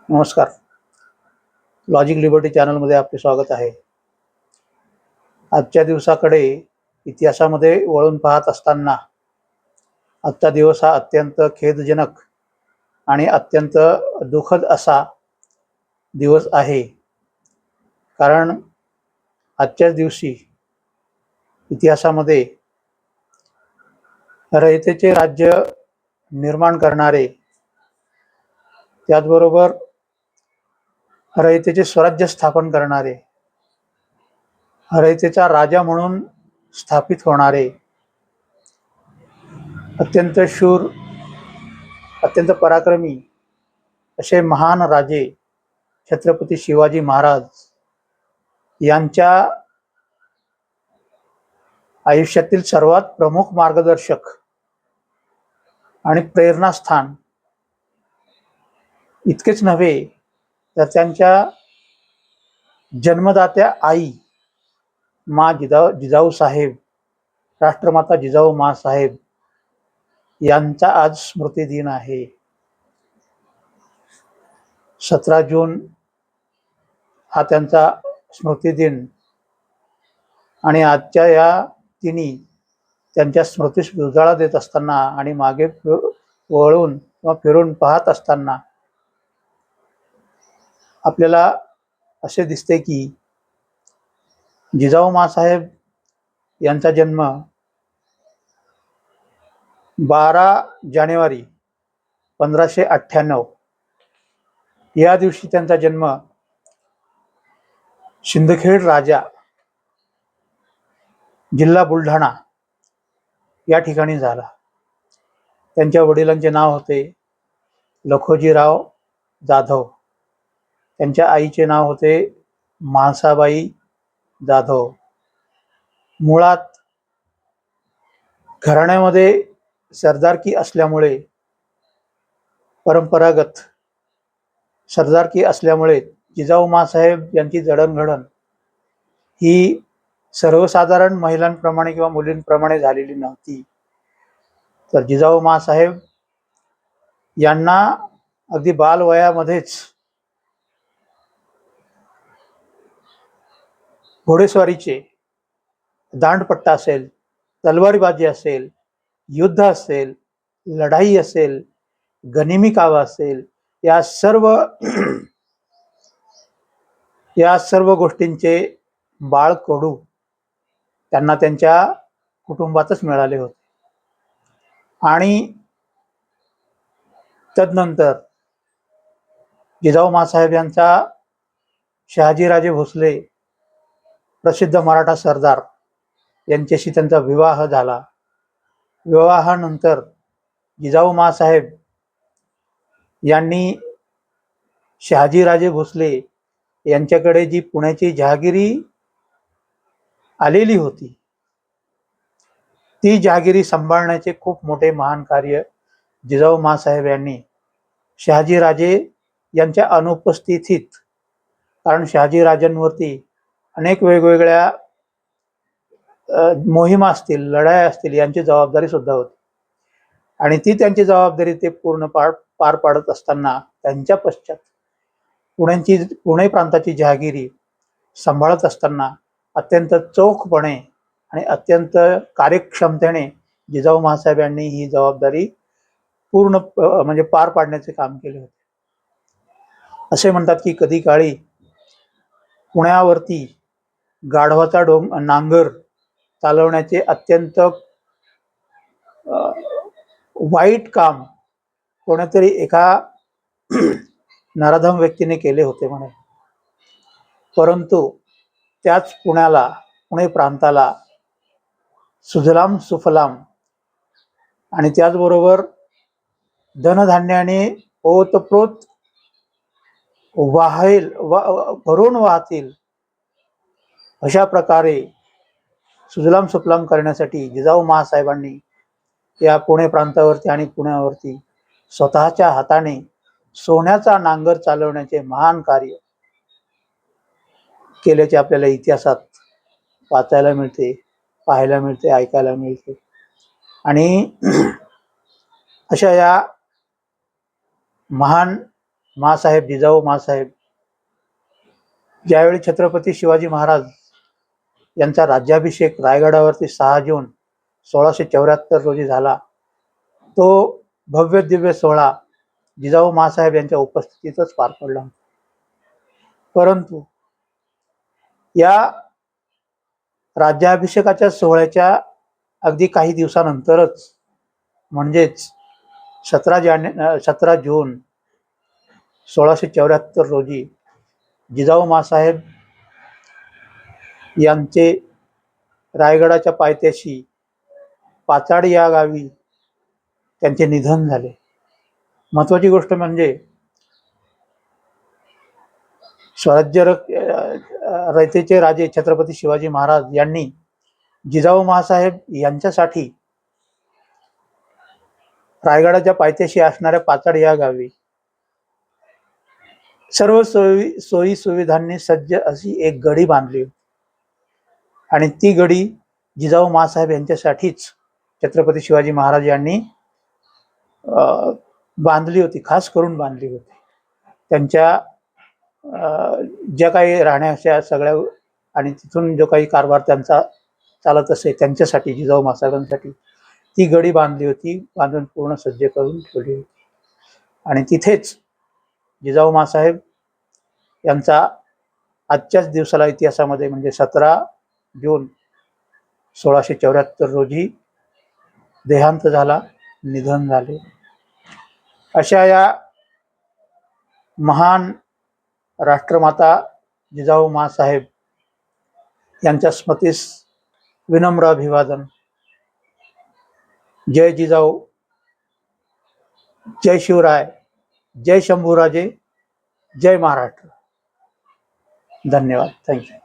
नमस्कार. Logic liberty चॅनलमध्ये आपले स्वागत आहे. आजच्या दिवसाकडे इतिहासामध्ये वळून पाहत असताना आजचा दिवस हा अत्यंत खेदजनक आणि अत्यंत दुःखद असा दिवस आहे. कारण आजच्याच दिवशी इतिहासामध्ये रयतेचे राज्य निर्माण करणारे, त्याचबरोबर रयतेचे स्वराज्य स्थापन करणारे, रयतेचा राजा म्हणून स्थापित होणारे अत्यंत शूर, अत्यंत पराक्रमी असे महान राजे छत्रपती शिवाजी महाराज यांच्या आयुष्यातील सर्वात प्रमुख मार्गदर्शक आणि प्रेरणास्थान इतकेच नव्हे तर त्यांच्या जन्मदात्या आई मा जिजाऊ साहेब, राष्ट्रमाता जिजाऊ मा साहेब यांचा आज स्मृती दिन आहे. 17 जून हा त्यांचा स्मृती दिन आणि आजच्या या तिन्ही त्यांच्या स्मृतीस उजाळा देत असताना आणि मागे वळून किंवा फिरून पाहत असताना आपल्याला असे दिसते की जिजाऊ मासाहेब यांचा जन्म 12 जानेवारी 1598 या दिवशी त्यांचा जन्म शिंदखेड राजा, जिल्हा बुलढाणा या ठिकाणी झाला. त्यांच्या वडिलांचे नाव होते लखोजीराव जाधव. त्यांच्या आईचे नाव होते म्हाळसाबाई जाधव. मुळात घराण्यामध्ये सरदारकी असल्यामुळे, परंपरागत सरदारकी असल्यामुळे जिजाऊ मासाहेब यांची जडणघडण ही सर्वसाधारण महिलांप्रमाणे किंवा मुलींप्रमाणे झालेली नव्हती. तर जिजाऊ मासाहेब यांना अगदी बालवयामध्येच घोडेस्वारीचे, दांडपट्टा असेल, तलवारीबाजी असेल, युद्ध असेल, लढाई असेल, गनिमी कावा असेल, या सर्व गोष्टींचे बाळकडू त्यांना त्यांच्या कुटुंबातच मिळाले होते. आणि तदनंतर जिजाऊ मासाहेब यांचा शहाजीराजे भोसले, प्रसिद्ध मराठा सरदार यांच्याशी त्यांचा विवाह झाला. विवाहानंतर जिजाऊ मासाहेब यांनी शहाजीराजे भोसले यांच्याकडे जी पुण्याची जहागिरी आलेली होती, ती जहागिरी सांभाळण्याचे खूप मोठे महान कार्य जिजाऊ मासाहेब यांनी शहाजीराजे यांच्या अनुपस्थितीत, कारण शहाजीराजांवरती अनेक वेगवेगळ्या मोहिमा असतील, लढाया असतील, यांची जबाबदारी सुद्धा होती. आणि ती त्यांची जबाबदारी ते पूर्ण पार पाडत असताना त्यांच्या पश्चात पुणे प्रांताची जहागिरी सांभाळत असताना अत्यंत चोखपणे आणि अत्यंत कार्यक्षमतेने जिजाऊ मासाहेब यांनी ही जबाबदारी पूर्ण म्हणजे पार पाडण्याचे काम केले होते. असे म्हणतात की कधी काळी पुण्यावरती गाढवाचा नांगर चालवण्याचे अत्यंत वाईट काम कोणीतरी एका नराधम व्यक्तीने केले होते म्हणे. परंतु त्याच पुणे प्रांताला सुजलाम सुफलाम आणि त्याचबरोबर धनधान्याने ओतप्रोत भरून वाहतील अशा प्रकारे सुजलाम सुफलाम करण्यासाठी जिजाऊ महासाहेबांनी या पुणे प्रांतावरती आणि पुण्यावरती स्वतःच्या हाताने सोन्याचा नांगर चालवण्याचे महान कार्य केल्याचे आपल्याला इतिहासात वाचायला मिळते, पाहायला मिळते, ऐकायला मिळते. आणि अशा या महान माँसाहेब जिजाऊ माँसाहेब ज्यावेळी छत्रपती शिवाजी महाराज यांचा राज्याभिषेक रायगडावरती 6 जून 1674 रोजी झाला, तो भव्य दिव्य सोहळा जिजाऊ माँसाहेब यांच्या उपस्थितीतच पार पडला. परंतु या राज्याभिषेकाच्या सोहळ्याच्या अगदी काही दिवसानंतरच म्हणजेच 17 जून 1674 रोजी जिजाऊ माँसाहेब यांचे रायगडाच्या पायथ्याशी पाचाड या गावी त्यांचे निधन झाले. महत्वाची गोष्ट म्हणजे स्वराज्य रयतेचे राजे छत्रपती शिवाजी महाराज यांनी जिजाऊ माँसाहेब यांच्यासाठी रायगडाच्या पायथ्याशी असणाऱ्या पाचाड या गावी सर्व सोयी सुविधांनी सज्ज अशी एक गडी बांधली आणि ती गडी जिजाऊ माँसाहेब यांच्यासाठीच छत्रपती शिवाजी महाराज यांनी बांधली होती, खास करून बांधली होती. त्यांच्या ज्या काही राहण्याच्या सगळ्या आणि तिथून जो काही कारभार त्यांचा चालत असे त्यांच्यासाठी जिजाऊ माँसाहेबांसाठी ती गडी बांधली होती, बांधून पूर्ण सज्ज करून ठेवली होती. आणि तिथेच जिजाऊ माँसाहेब यांचा आजच्याच दिवसाला इतिहासामध्ये म्हणजे 17 जून 1674 रोजी देहांत झाला, निधन झाले. अशा या महान राष्ट्रमाता जिजाऊ माँसाहेब यांच्या स्मृतीस विनम्र अभिवादन. जय जिजाऊ, जय शिवराय, जय शंभूराजे, जय महाराष्ट्र. धन्यवाद. थँक्यू.